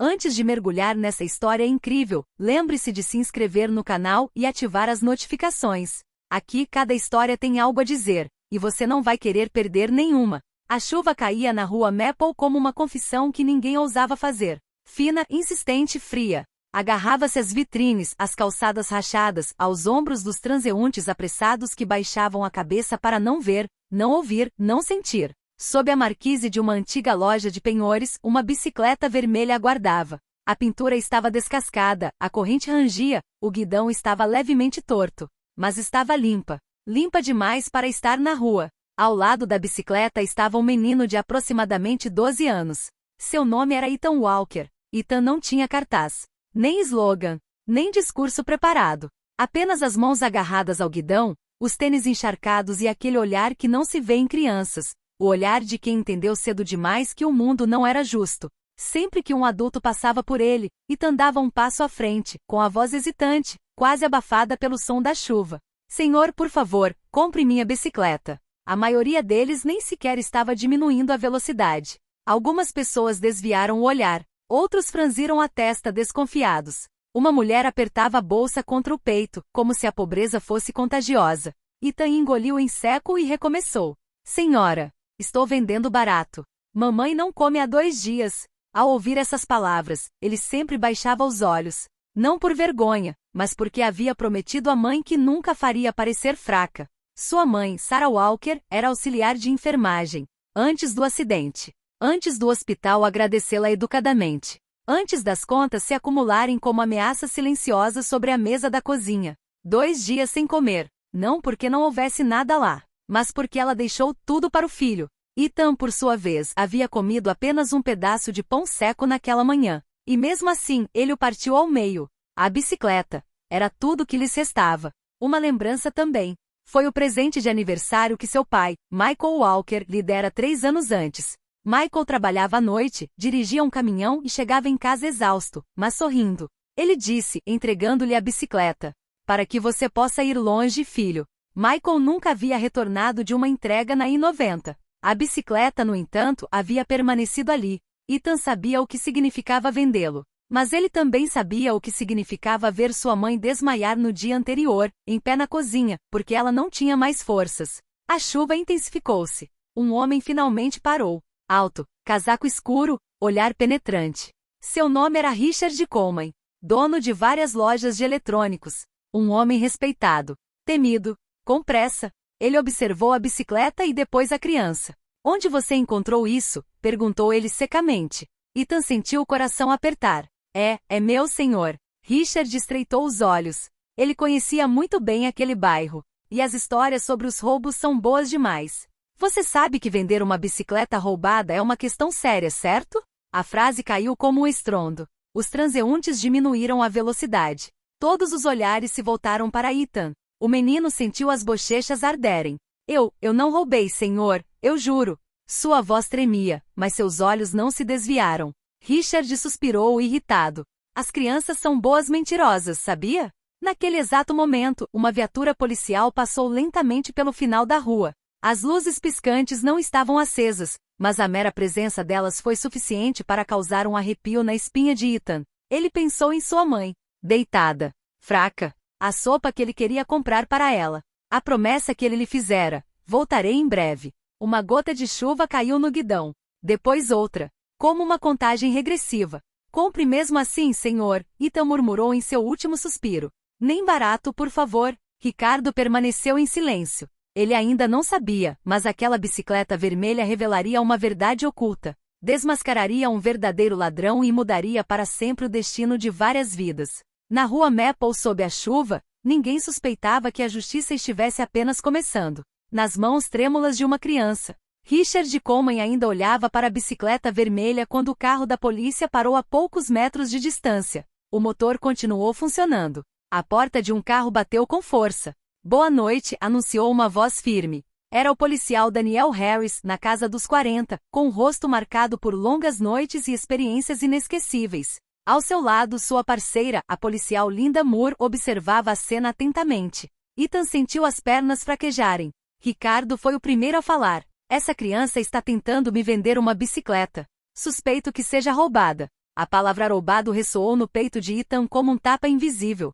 Antes de mergulhar nessa história incrível, lembre-se de se inscrever no canal e ativar as notificações. Aqui cada história tem algo a dizer, e você não vai querer perder nenhuma. A chuva caía na rua Maple como uma confissão que ninguém ousava fazer. Fina, insistente e fria. Agarrava-se às vitrines, às calçadas rachadas, aos ombros dos transeuntes apressados que baixavam a cabeça para não ver, não ouvir, não sentir. Sob a marquise de uma antiga loja de penhores, uma bicicleta vermelha aguardava. A pintura estava descascada, a corrente rangia, o guidão estava levemente torto. Mas estava limpa. Limpa demais para estar na rua. Ao lado da bicicleta estava um menino de aproximadamente 12 anos. Seu nome era Ethan Walker. Ethan não tinha cartaz, nem slogan, nem discurso preparado. Apenas as mãos agarradas ao guidão, os tênis encharcados e aquele olhar que não se vê em crianças. O olhar de quem entendeu cedo demais que o mundo não era justo. Sempre que um adulto passava por ele, Ethan dava um passo à frente, com a voz hesitante, quase abafada pelo som da chuva. Senhor, por favor, compre minha bicicleta. A maioria deles nem sequer estava diminuindo a velocidade. Algumas pessoas desviaram o olhar, outros franziram a testa desconfiados. Uma mulher apertava a bolsa contra o peito, como se a pobreza fosse contagiosa. Ethan engoliu em seco e recomeçou. Senhora, estou vendendo barato. Mamãe não come há 2 dias. Ao ouvir essas palavras, ele sempre baixava os olhos. Não por vergonha, mas porque havia prometido à mãe que nunca faria parecer fraca. Sua mãe, Sarah Walker, era auxiliar de enfermagem. Antes do acidente. Antes do hospital agradecê-la educadamente. Antes das contas se acumularem como ameaças silenciosas sobre a mesa da cozinha. 2 dias sem comer. Não porque não houvesse nada lá, mas porque ela deixou tudo para o filho. Ethan, por sua vez, havia comido apenas um pedaço de pão seco naquela manhã. E mesmo assim, ele o partiu ao meio. A bicicleta. Era tudo que lhes restava. Uma lembrança também. Foi o presente de aniversário que seu pai, Michael Walker, lhe dera 3 anos antes. Michael trabalhava à noite, dirigia um caminhão e chegava em casa exausto, mas sorrindo. Ele disse, entregando-lhe a bicicleta. Para que você possa ir longe, filho. Michael nunca havia retornado de uma entrega na I-90. A bicicleta, no entanto, havia permanecido ali. Ethan sabia o que significava vendê-lo. Mas ele também sabia o que significava ver sua mãe desmaiar no dia anterior, em pé na cozinha, porque ela não tinha mais forças. A chuva intensificou-se. Um homem finalmente parou. Alto, casaco escuro, olhar penetrante. Seu nome era Richard Coleman, dono de várias lojas de eletrônicos. Um homem respeitado, temido, com pressa. Ele observou a bicicleta e depois a criança. Onde você encontrou isso? Perguntou ele secamente. Ethan sentiu o coração apertar. É meu, senhor. Richard estreitou os olhos. Ele conhecia muito bem aquele bairro. E as histórias sobre os roubos são boas demais. Você sabe que vender uma bicicleta roubada é uma questão séria, certo? A frase caiu como um estrondo. Os transeuntes diminuíram a velocidade. Todos os olhares se voltaram para Ethan. O menino sentiu as bochechas arderem. Eu não roubei, senhor, eu juro. Sua voz tremia, mas seus olhos não se desviaram. Richard suspirou irritado. As crianças são boas mentirosas, sabia? Naquele exato momento, uma viatura policial passou lentamente pelo final da rua. As luzes piscantes não estavam acesas, mas a mera presença delas foi suficiente para causar um arrepio na espinha de Ethan. Ele pensou em sua mãe, deitada, fraca, a sopa que ele queria comprar para ela, a promessa que ele lhe fizera: voltarei em breve. Uma gota de chuva caiu no guidão, depois outra, como uma contagem regressiva. Compre mesmo assim, senhor, Ethan murmurou em seu último suspiro. Nem barato, por favor. Ricardo permaneceu em silêncio. Ele ainda não sabia, mas aquela bicicleta vermelha revelaria uma verdade oculta. Desmascararia um verdadeiro ladrão e mudaria para sempre o destino de várias vidas. Na rua Maple, sob a chuva, ninguém suspeitava que a justiça estivesse apenas começando. Nas mãos trêmulas de uma criança. Richard Coleman ainda olhava para a bicicleta vermelha quando o carro da polícia parou a poucos metros de distância. O motor continuou funcionando. A porta de um carro bateu com força. Boa noite, anunciou uma voz firme. Era o policial Daniel Harris, na casa dos 40, com o rosto marcado por longas noites e experiências inesquecíveis. Ao seu lado, sua parceira, a policial Linda Moore, observava a cena atentamente. Ethan sentiu as pernas fraquejarem. Ricardo foi o primeiro a falar. Essa criança está tentando me vender uma bicicleta. Suspeito que seja roubada. A palavra roubado ressoou no peito de Ethan como um tapa invisível.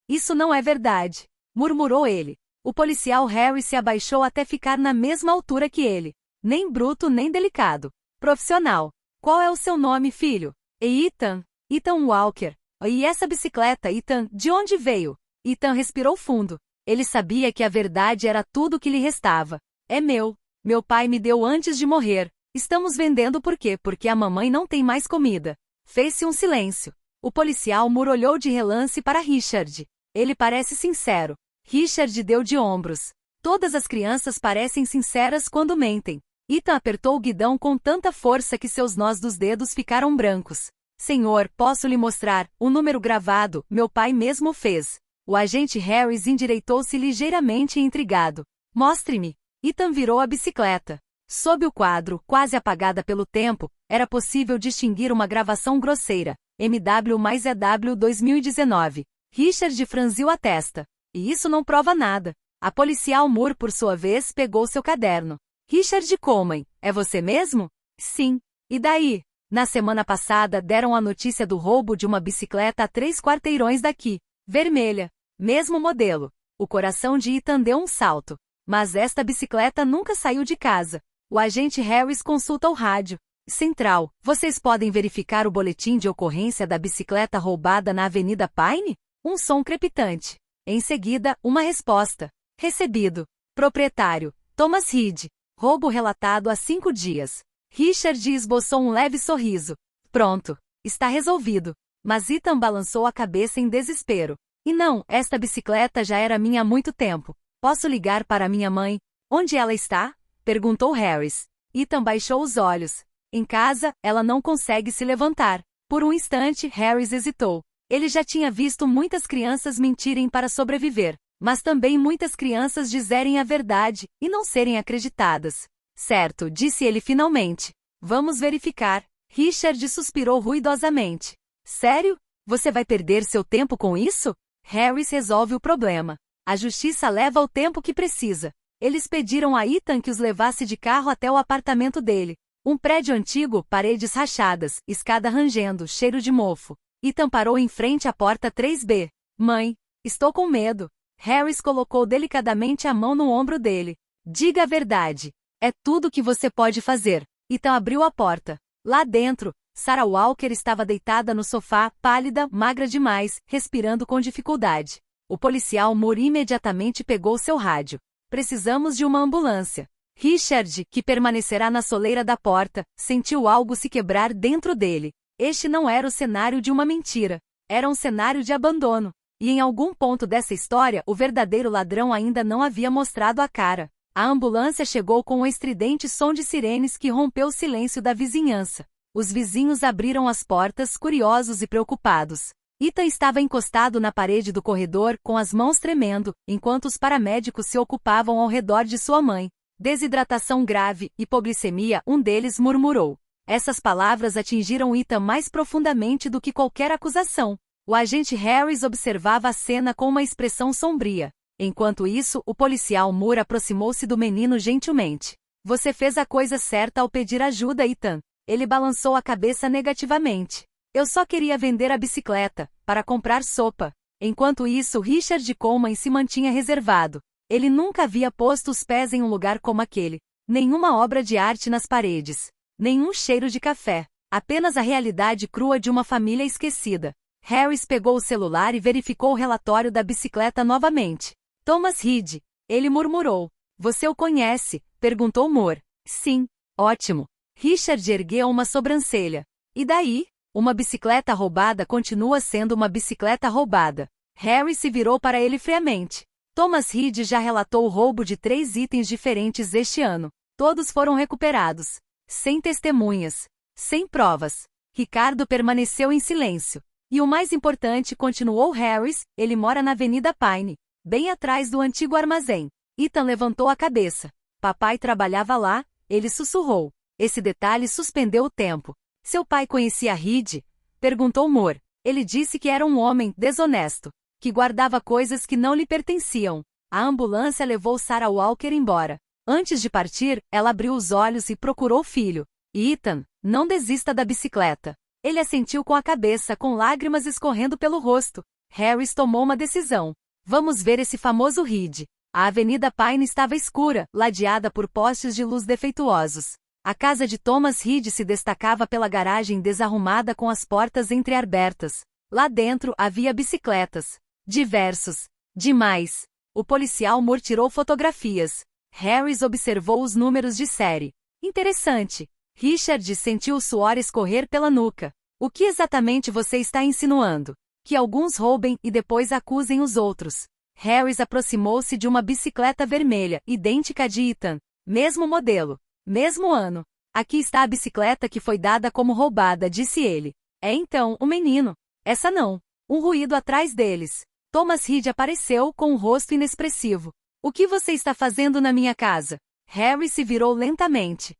Isso não é verdade, murmurou ele. O policial Harry se abaixou até ficar na mesma altura que ele. Nem bruto nem delicado. Profissional. Qual é o seu nome, filho? Ethan. Ethan Walker. E essa bicicleta, Ethan, de onde veio? Ethan respirou fundo. Ele sabia que a verdade era tudo que lhe restava. É meu. Meu pai me deu antes de morrer. Estamos vendendo por quê? Porque a mamãe não tem mais comida. Fez-se um silêncio. O policial olhou de relance para Richard. Ele parece sincero. Richard deu de ombros. Todas as crianças parecem sinceras quando mentem. Ethan apertou o guidão com tanta força que seus nós dos dedos ficaram brancos. Senhor, posso lhe mostrar, o número gravado, meu pai mesmo fez. O agente Harris endireitou-se ligeiramente intrigado. Mostre-me. Ethan virou a bicicleta. Sob o quadro, quase apagada pelo tempo, era possível distinguir uma gravação grosseira. MW mais EW 2019. Richard franziu a testa. E isso não prova nada. A policial Moore, por sua vez, pegou seu caderno. Richard Coleman, é você mesmo? Sim. E daí? Na semana passada deram a notícia do roubo de uma bicicleta a 3 quarteirões daqui. Vermelha. Mesmo modelo. O coração de Ethan deu um salto. Mas esta bicicleta nunca saiu de casa. O agente Harris consulta o rádio. Central, vocês podem verificar o boletim de ocorrência da bicicleta roubada na Avenida Pine? Um som crepitante. Em seguida, uma resposta. Recebido. Proprietário, Thomas Reed. Roubo relatado há 5 dias. Richard esboçou um leve sorriso. Pronto. Está resolvido. Mas Ethan balançou a cabeça em desespero. E não, esta bicicleta já era minha há muito tempo. Posso ligar para minha mãe? Onde ela está? Perguntou Harris. Ethan baixou os olhos. Em casa, ela não consegue se levantar. Por um instante, Harris hesitou. Ele já tinha visto muitas crianças mentirem para sobreviver, mas também muitas crianças dizerem a verdade e não serem acreditadas. Certo, disse ele finalmente. Vamos verificar. Richard suspirou ruidosamente. Sério? Você vai perder seu tempo com isso? Harris resolve o problema. A justiça leva o tempo que precisa. Eles pediram a Ethan que os levasse de carro até o apartamento dele. Um prédio antigo, paredes rachadas, escada rangendo, cheiro de mofo. Ethan parou em frente à porta 3B. Mãe, estou com medo. Harris colocou delicadamente a mão no ombro dele. Diga a verdade. É tudo o que você pode fazer. Ethan abriu a porta. Lá dentro, Sarah Walker estava deitada no sofá, pálida, magra demais, respirando com dificuldade. O policial Moore imediatamente pegou seu rádio. Precisamos de uma ambulância. Richard, que permanecerá na soleira da porta, sentiu algo se quebrar dentro dele. Este não era o cenário de uma mentira. Era um cenário de abandono. E em algum ponto dessa história, o verdadeiro ladrão ainda não havia mostrado a cara. A ambulância chegou com um estridente som de sirenes que rompeu o silêncio da vizinhança. Os vizinhos abriram as portas, curiosos e preocupados. Ethan estava encostado na parede do corredor, com as mãos tremendo, enquanto os paramédicos se ocupavam ao redor de sua mãe. Desidratação grave, hipoglicemia, um deles murmurou. Essas palavras atingiram Ethan mais profundamente do que qualquer acusação. O agente Harris observava a cena com uma expressão sombria. Enquanto isso, o policial Moore aproximou-se do menino gentilmente. Você fez a coisa certa ao pedir ajuda, Ethan. Ele balançou a cabeça negativamente. Eu só queria vender a bicicleta, para comprar sopa. Enquanto isso, Richard Coleman se mantinha reservado. Ele nunca havia posto os pés em um lugar como aquele. Nenhuma obra de arte nas paredes. Nenhum cheiro de café. Apenas a realidade crua de uma família esquecida. Harris pegou o celular e verificou o relatório da bicicleta novamente. Thomas Reed. Ele murmurou. Você o conhece? Perguntou Moore. Sim. Ótimo. Richard ergueu uma sobrancelha. E daí? Uma bicicleta roubada continua sendo uma bicicleta roubada. Harris se virou para ele friamente. Thomas Reed já relatou o roubo de 3 itens diferentes este ano. Todos foram recuperados. Sem testemunhas. Sem provas. Ricardo permaneceu em silêncio. E o mais importante, continuou Harris, ele mora na Avenida Pine, bem atrás do antigo armazém. Ethan levantou a cabeça. Papai trabalhava lá, ele sussurrou. Esse detalhe suspendeu o tempo. Seu pai conhecia Reed? Perguntou Moore. Ele disse que era um homem desonesto, que guardava coisas que não lhe pertenciam. A ambulância levou Sarah Walker embora. Antes de partir, ela abriu os olhos e procurou o filho. Ethan, não desista da bicicleta. Ele assentiu com a cabeça, com lágrimas escorrendo pelo rosto. Harris tomou uma decisão. Vamos ver esse famoso Reed. A Avenida Pine estava escura, ladeada por postes de luz defeituosos. A casa de Thomas Reed se destacava pela garagem desarrumada com as portas entreabertas. Lá dentro havia bicicletas. Diversos. Demais. O policial Moore tirou fotografias. Harris observou os números de série. Interessante. Richard sentiu o suor escorrer pela nuca. O que exatamente você está insinuando? Que alguns roubem e depois acusem os outros. Harris aproximou-se de uma bicicleta vermelha, idêntica à de Ethan. Mesmo modelo. Mesmo ano. Aqui está a bicicleta que foi dada como roubada, disse ele. É então, o menino. Essa não. Um ruído atrás deles. Thomas Reed apareceu com um rosto inexpressivo. O que você está fazendo na minha casa? Harry se virou lentamente.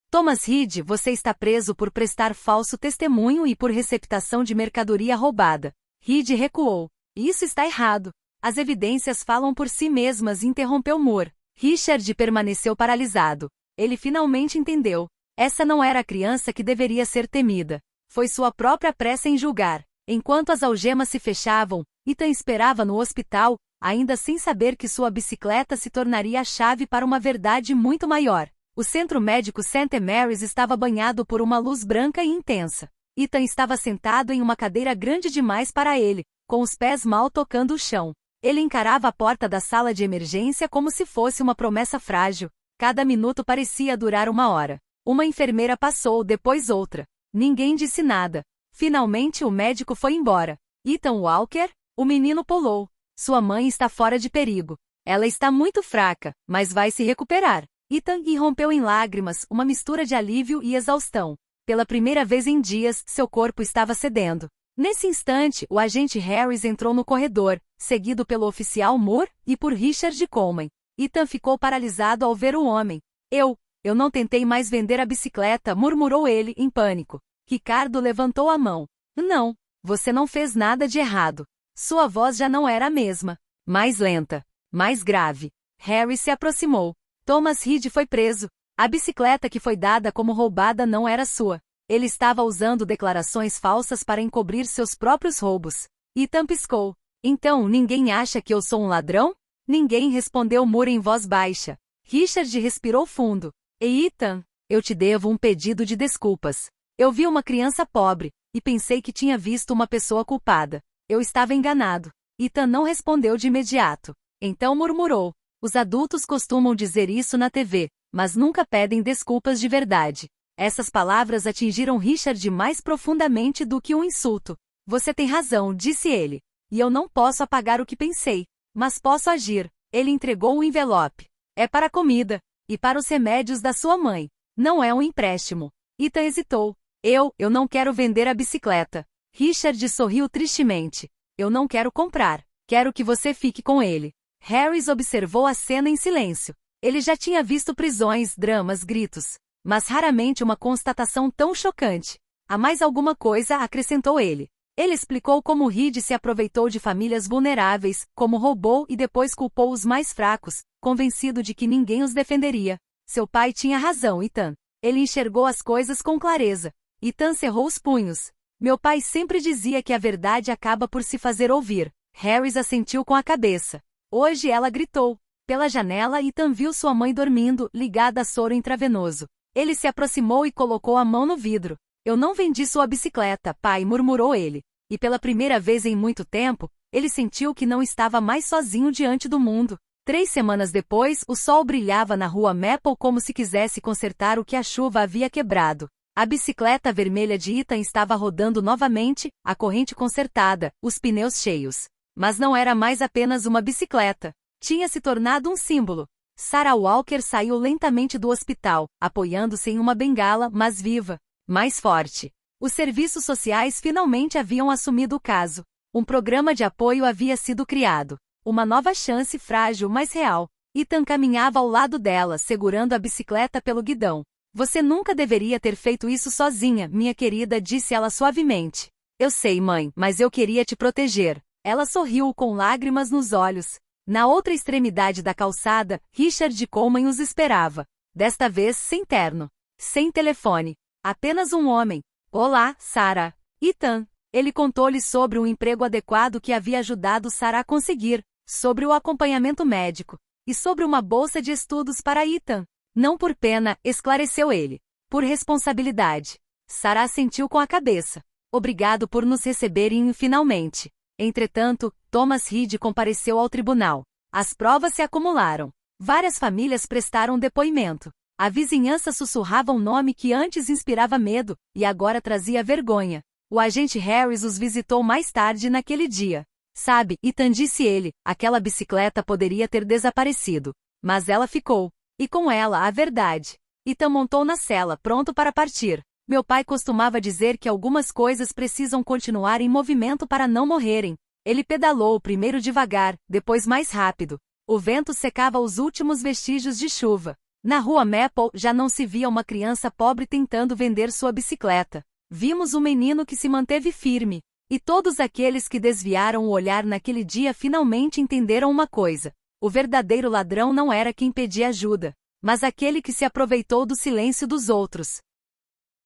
Thomas Reed, você está preso por prestar falso testemunho e por receptação de mercadoria roubada. Reed recuou. Isso está errado. As evidências falam por si mesmas, interrompeu Moore. Richard permaneceu paralisado. Ele finalmente entendeu. Essa não era a criança que deveria ser temida. Foi sua própria pressa em julgar. Enquanto as algemas se fechavam, Ethan esperava no hospital, ainda sem saber que sua bicicleta se tornaria a chave para uma verdade muito maior. O centro médico St. Mary's estava banhado por uma luz branca e intensa. Ethan estava sentado em uma cadeira grande demais para ele, com os pés mal tocando o chão. Ele encarava a porta da sala de emergência como se fosse uma promessa frágil. Cada minuto parecia durar uma hora. Uma enfermeira passou, depois outra. Ninguém disse nada. Finalmente o médico foi embora. Ethan Walker? O menino pulou. Sua mãe está fora de perigo. Ela está muito fraca, mas vai se recuperar. Ethan irrompeu em lágrimas, uma mistura de alívio e exaustão. Pela primeira vez em dias, seu corpo estava cedendo. Nesse instante, o agente Harris entrou no corredor, seguido pelo oficial Moore e por Richard Coleman. Ethan ficou paralisado ao ver o homem. Eu não tentei mais vender a bicicleta, murmurou ele, em pânico. Ricardo levantou a mão. Não, você não fez nada de errado. Sua voz já não era a mesma. Mais lenta. Mais grave. Harry se aproximou. Thomas Reed foi preso. A bicicleta que foi dada como roubada não era sua. Ele estava usando declarações falsas para encobrir seus próprios roubos. Ethan piscou. Então, ninguém acha que eu sou um ladrão? Ninguém, respondeu Moore em voz baixa. Richard respirou fundo. E Ethan, eu te devo um pedido de desculpas. Eu vi uma criança pobre, e pensei que tinha visto uma pessoa culpada. Eu estava enganado. Ethan não respondeu de imediato. Então murmurou. Os adultos costumam dizer isso na TV, mas nunca pedem desculpas de verdade. Essas palavras atingiram Richard mais profundamente do que um insulto. Você tem razão, disse ele. E eu não posso apagar o que pensei. Mas posso agir. Ele entregou um envelope. É para a comida. E para os remédios da sua mãe. Não é um empréstimo. Ethan hesitou. Eu não quero vender a bicicleta. Richard sorriu tristemente. Eu não quero comprar. Quero que você fique com ele. Harris observou a cena em silêncio. Ele já tinha visto prisões, dramas, gritos. Mas raramente uma constatação tão chocante. Há mais alguma coisa, acrescentou ele. Ele explicou como Reed se aproveitou de famílias vulneráveis, como roubou e depois culpou os mais fracos, convencido de que ninguém os defenderia. Seu pai tinha razão, Ethan. Ele enxergou as coisas com clareza. Ethan cerrou os punhos. Meu pai sempre dizia que a verdade acaba por se fazer ouvir. Harris assentiu com a cabeça. Hoje ela gritou. Pela janela, Ethan viu sua mãe dormindo, ligada a soro intravenoso. Ele se aproximou e colocou a mão no vidro. Eu não vendi sua bicicleta, pai, murmurou ele. E pela primeira vez em muito tempo, ele sentiu que não estava mais sozinho diante do mundo. 3 semanas depois, o sol brilhava na rua Maple como se quisesse consertar o que a chuva havia quebrado. A bicicleta vermelha de Ethan estava rodando novamente, a corrente consertada, os pneus cheios. Mas não era mais apenas uma bicicleta. Tinha se tornado um símbolo. Sarah Walker saiu lentamente do hospital, apoiando-se em uma bengala, mas viva. Mais forte. Os serviços sociais finalmente haviam assumido o caso. Um programa de apoio havia sido criado. Uma nova chance frágil, mas real. Ethan caminhava ao lado dela, segurando a bicicleta pelo guidão. Você nunca deveria ter feito isso sozinha, minha querida, disse ela suavemente. Eu sei, mãe, mas eu queria te proteger. Ela sorriu com lágrimas nos olhos. Na outra extremidade da calçada, Richard Coleman os esperava. Desta vez sem terno. Sem telefone. Apenas um homem. Olá, Sarah. Ethan. Ele contou-lhe sobre um emprego adequado que havia ajudado Sarah a conseguir, sobre o acompanhamento médico, e sobre uma bolsa de estudos para Ethan. Não por pena, esclareceu ele. Por responsabilidade. Sarah assentiu com a cabeça. Obrigado por nos receberem finalmente. Entretanto, Thomas Reed compareceu ao tribunal. As provas se acumularam. Várias famílias prestaram depoimento. A vizinhança sussurrava um nome que antes inspirava medo, e agora trazia vergonha. O agente Harris os visitou mais tarde naquele dia. Sabe, Ethan, disse ele, aquela bicicleta poderia ter desaparecido. Mas ela ficou. E com ela a verdade. Ethan montou na cela, pronto para partir. Meu pai costumava dizer que algumas coisas precisam continuar em movimento para não morrerem. Ele pedalou primeiro devagar, depois mais rápido. O vento secava os últimos vestígios de chuva. Na rua Maple já não se via uma criança pobre tentando vender sua bicicleta. Vimos um menino que se manteve firme. E todos aqueles que desviaram o olhar naquele dia finalmente entenderam uma coisa. O verdadeiro ladrão não era quem pedia ajuda, mas aquele que se aproveitou do silêncio dos outros.